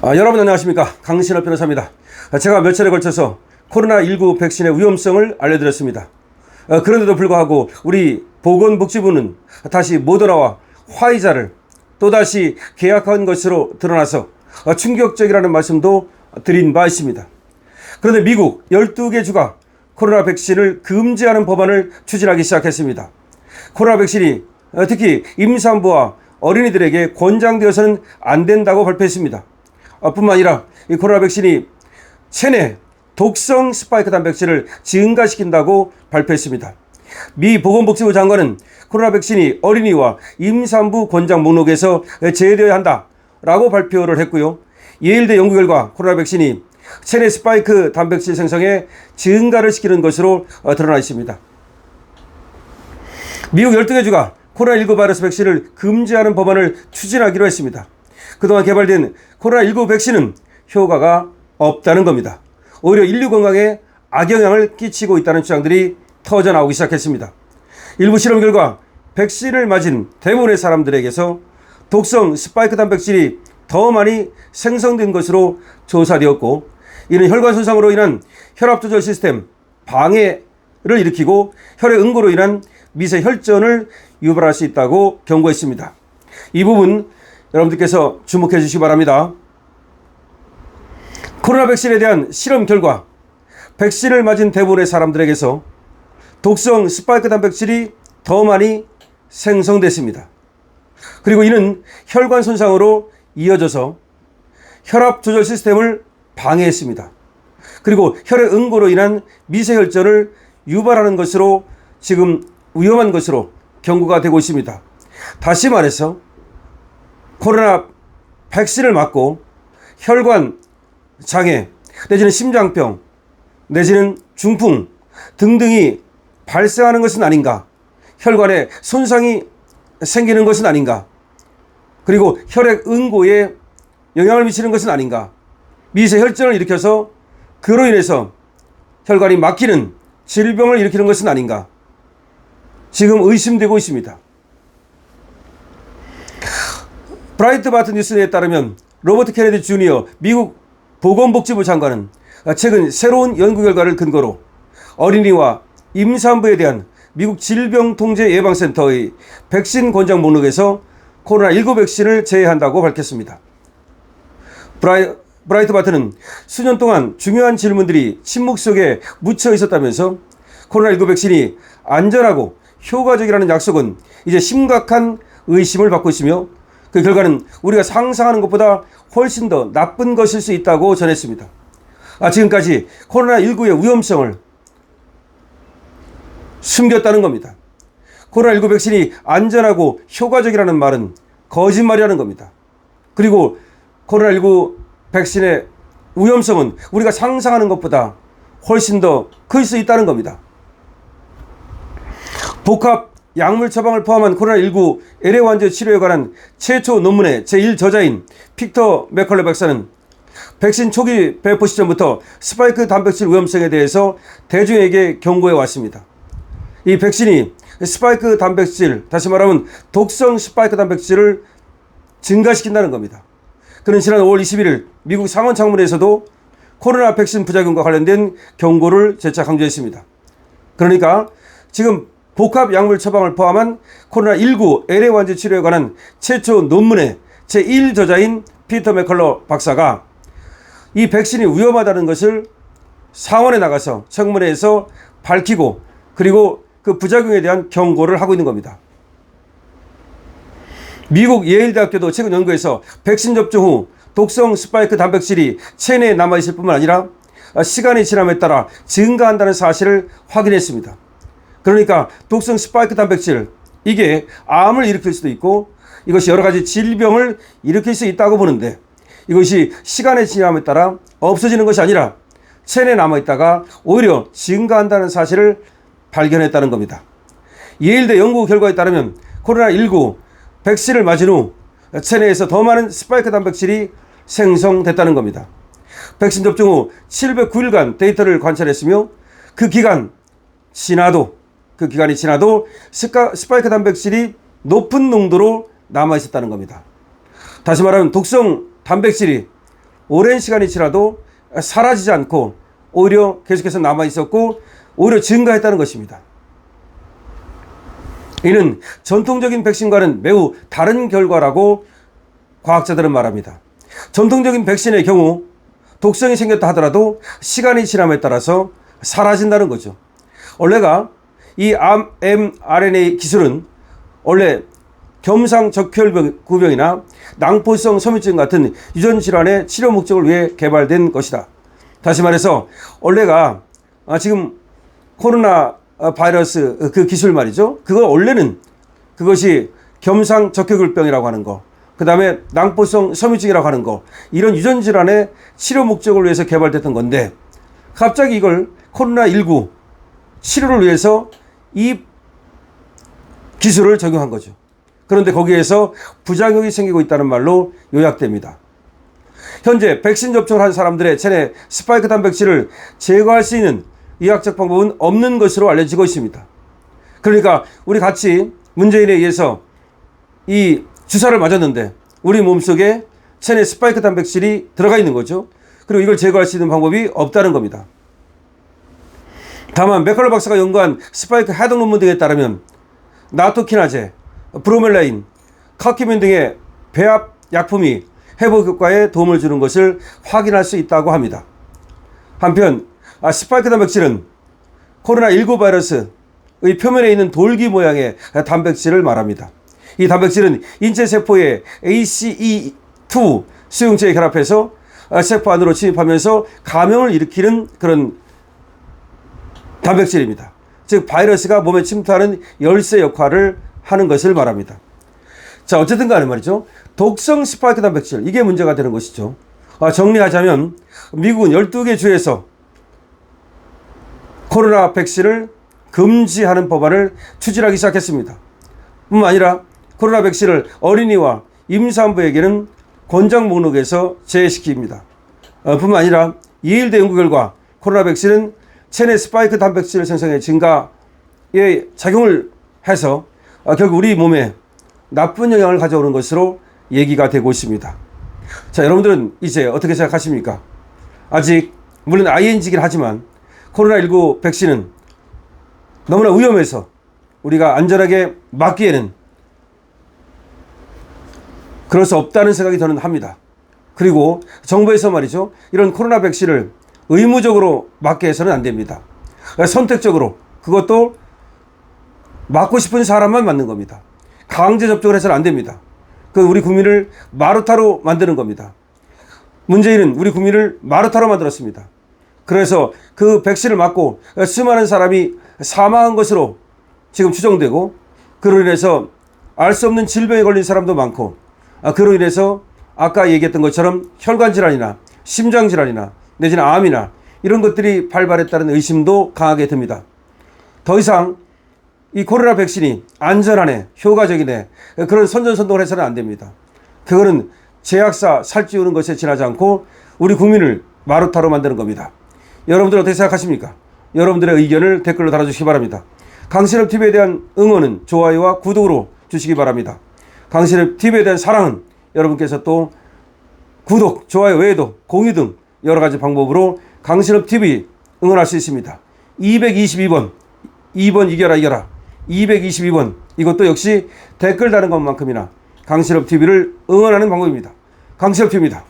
여러분 안녕하십니까, 강신업 변호사입니다. 제가 몇 차례 걸쳐서 코로나19 백신의 위험성을 알려드렸습니다. 그런데도 불구하고 우리 보건복지부는 다시 모더나와 화이자를 또다시 계약한 것으로 드러나서 충격적이라는 말씀도 드린 바 있습니다. 그런데 미국 12개 주가 코로나 백신을 금지하는 법안을 추진하기 시작했습니다. 코로나 백신이 특히 임산부와 어린이들에게 권장되어서는 안 된다고 발표했습니다. 뿐만 아니라 이 코로나 백신이 체내 독성 스파이크 단백질을 증가시킨다고 발표했습니다. 미 보건복지부 장관은 코로나 백신이 어린이와 임산부 권장 목록에서 제외되어야 한다라고 발표를 했고요. 예일대 연구 결과 코로나 백신이 체내 스파이크 단백질 생성에 증가를 시키는 것으로 드러나 있습니다. 미국 12개 주가 코로나19 바이러스 백신을 금지하는 법안을 추진하기로 했습니다. 그동안 개발된 코로나19 백신은 효과가 없다는 겁니다. 오히려 인류 건강에 악영향을 끼치고 있다는 주장들이 터져나오기 시작했습니다. 일부 실험 결과 백신을 맞은 대부분의 사람들에게서 독성 스파이크 단백질이 더 많이 생성된 것으로 조사되었고, 이는 혈관 손상으로 인한 혈압 조절 시스템 방해를 일으키고 혈액 응고로 인한 미세 혈전을 유발할 수 있다고 경고했습니다. 이 부분 여러분들께서 주목해 주시기 바랍니다. 코로나 백신에 대한 실험 결과 백신을 맞은 대부분의 사람들에게서 독성 스파이크 단백질이 더 많이 생성됐습니다. 그리고 이는 혈관 손상으로 이어져서 혈압 조절 시스템을 방해했습니다. 그리고 혈액 응고로 인한 미세 혈전을 유발하는 것으로 지금 위험한 것으로 경고가 되고 있습니다. 다시 말해서 코로나 백신을 맞고 혈관 장애 내지는 심장병 내지는 중풍 등등이 발생하는 것은 아닌가, 혈관에 손상이 생기는 것은 아닌가, 그리고 혈액 응고에 영향을 미치는 것은 아닌가, 미세 혈전을 일으켜서 그로 인해서 혈관이 막히는 질병을 일으키는 것은 아닌가, 지금 의심되고 있습니다. 브라이트바트 뉴스에 따르면 로버트 케네디 주니어 미국 보건복지부 장관은 최근 새로운 연구 결과를 근거로 어린이와 임산부에 대한 미국 질병통제예방센터의 백신 권장 목록에서 코로나19 백신을 제외한다고 밝혔습니다. 브라이트바트는 수년 동안 중요한 질문들이 침묵 속에 묻혀 있었다면서 코로나19 백신이 안전하고 효과적이라는 약속은 이제 심각한 의심을 받고 있으며 그 결과는 우리가 상상하는 것보다 훨씬 더 나쁜 것일 수 있다고 전했습니다. 지금까지 코로나19의 위험성을 숨겼다는 겁니다. 코로나19 백신이 안전하고 효과적이라는 말은 거짓말이라는 겁니다. 그리고 코로나19 백신의 위험성은 우리가 상상하는 것보다 훨씬 더 클 수 있다는 겁니다. 복합 약물 처방을 포함한 코로나19 LA 환자 치료에 관한 최초 논문의 제1저자인 픽터 맥컬러 박사는 백신 초기 배포 시점부터 스파이크 단백질 위험성에 대해서 대중에게 경고해 왔습니다. 이 백신이 스파이크 단백질, 다시 말하면 독성 스파이크 단백질을 증가시킨다는 겁니다. 그는 지난 5월 21일 미국 상원 청문회에서도 코로나 백신 부작용과 관련된 경고를 재차 강조했습니다. 그러니까 지금 복합 약물 처방을 포함한 코로나19 LA 환자 치료에 관한 최초 논문의 제1저자인 피터 맥컬러 박사가 이 백신이 위험하다는 것을 상원에 나가서 청문회에서 밝히고 그리고 그 부작용에 대한 경고를 하고 있는 겁니다. 미국 예일대학교도 최근 연구에서 백신 접종 후 독성 스파이크 단백질이 체내에 남아있을 뿐만 아니라 시간이 지남에 따라 증가한다는 사실을 확인했습니다. 그러니까 독성 스파이크 단백질, 이게 암을 일으킬 수도 있고 이것이 여러 가지 질병을 일으킬 수 있다고 보는데, 이것이 시간의 지남에 따라 없어지는 것이 아니라 체내에 남아있다가 오히려 증가한다는 사실을 발견했다는 겁니다. 예일대 연구 결과에 따르면 코로나19 백신을 맞은 후 체내에서 더 많은 스파이크 단백질이 생성됐다는 겁니다. 백신 접종 후 709일간 데이터를 관찰했으며 그 기간이 지나도 스파이크 단백질이 높은 농도로 남아 있었다는 겁니다. 다시 말하면 독성 단백질이 오랜 시간이 지나도 사라지지 않고 오히려 계속해서 남아 있었고 오히려 증가했다는 것입니다. 이는 전통적인 백신과는 매우 다른 결과라고 과학자들은 말합니다. 전통적인 백신의 경우 독성이 생겼다 하더라도 시간이 지남에 따라서 사라진다는 거죠. 원래가 이 mRNA 기술은 원래 겸상적혈구병이나 낭포성 섬유증 같은 유전 질환의 치료 목적을 위해 개발된 것이다. 다시 말해서 원래가 지금 코로나 바이러스 그 기술 말이죠. 그거 원래는 그것이 겸상적혈구병이라고 하는 거, 그 다음에 낭포성 섬유증이라고 하는 거, 이런 유전 질환의 치료 목적을 위해서 개발됐던 건데 갑자기 이걸 코로나19 치료를 위해서 이 기술을 적용한 거죠. 그런데 거기에서 부작용이 생기고 있다는 말로 요약됩니다. 현재 백신 접종을 한 사람들의 체내 스파이크 단백질을 제거할 수 있는 의학적 방법은 없는 것으로 알려지고 있습니다. 그러니까 우리 같이 문재인에 의해서 이 주사를 맞았는데 우리 몸속에 체내 스파이크 단백질이 들어가 있는 거죠. 그리고 이걸 제거할 수 있는 방법이 없다는 겁니다. 다만 맥컬러 박사가 연구한 스파이크 해독 논문 등에 따르면 나토키나제, 브로멜라인, 카키민 등의 배합 약품이 회복 효과에 도움을 주는 것을 확인할 수 있다고 합니다. 한편 스파이크 단백질은 코로나19 바이러스의 표면에 있는 돌기 모양의 단백질을 말합니다. 이 단백질은 인체 세포의 ACE2 수용체에 결합해서 세포 안으로 침입하면서 감염을 일으키는 그런 단백질입니다. 즉 바이러스가 몸에 침투하는 열쇠 역할을 하는 것을 말합니다. 자, 어쨌든 간에 말이죠. 독성 스파이크 단백질, 이게 문제가 되는 것이죠. 정리하자면 미국은 12개 주에서 코로나 백신을 금지하는 법안을 추진하기 시작했습니다. 뿐만 아니라 코로나 백신을 어린이와 임산부에게는 권장 목록에서 제외시킵니다. 뿐만 아니라 예일대 연구 결과 코로나 백신은 체내 스파이크 단백질 생성의 증가에 작용을 해서 결국 우리 몸에 나쁜 영향을 가져오는 것으로 얘기가 되고 있습니다. 자, 여러분들은 이제 어떻게 생각하십니까? 아직 물론 ING이긴 하지만 코로나19 백신은 너무나 위험해서 우리가 안전하게 맞기에는 그럴 수 없다는 생각이 저는 합니다. 그리고 정부에서 말이죠, 이런 코로나 백신을 의무적으로 맞게 해서는 안 됩니다. 선택적으로, 그것도 맞고 싶은 사람만 맞는 겁니다. 강제 접종을 해서는 안 됩니다. 그 우리 국민을 마루타로 만드는 겁니다. 문재인은 우리 국민을 마루타로 만들었습니다. 그래서 그 백신을 맞고 수많은 사람이 사망한 것으로 지금 추정되고, 그로 인해서 알 수 없는 질병에 걸린 사람도 많고, 그로 인해서 아까 얘기했던 것처럼 혈관질환이나 심장질환이나 내지는 암이나 이런 것들이 발발했다는 의심도 강하게 듭니다. 더 이상 이 코로나 백신이 안전하네, 효과적이네, 그런 선전선동을 해서는 안 됩니다. 그거는 제약사 살찌우는 것에 지나지 않고 우리 국민을 마루타로 만드는 겁니다. 여러분들 어떻게 생각하십니까? 여러분들의 의견을 댓글로 달아주시기 바랍니다. 강신업TV에 대한 응원은 좋아요와 구독으로 주시기 바랍니다. 강신업TV에 대한 사랑은 여러분께서 또 구독, 좋아요 외에도 공유 등 여러 가지 방법으로 강신업TV 응원할 수 있습니다. 222번, 2번 이겨라 222번, 이것도 역시 댓글 다는 것만큼이나 강신업TV를 응원하는 방법입니다. 강신업TV입니다.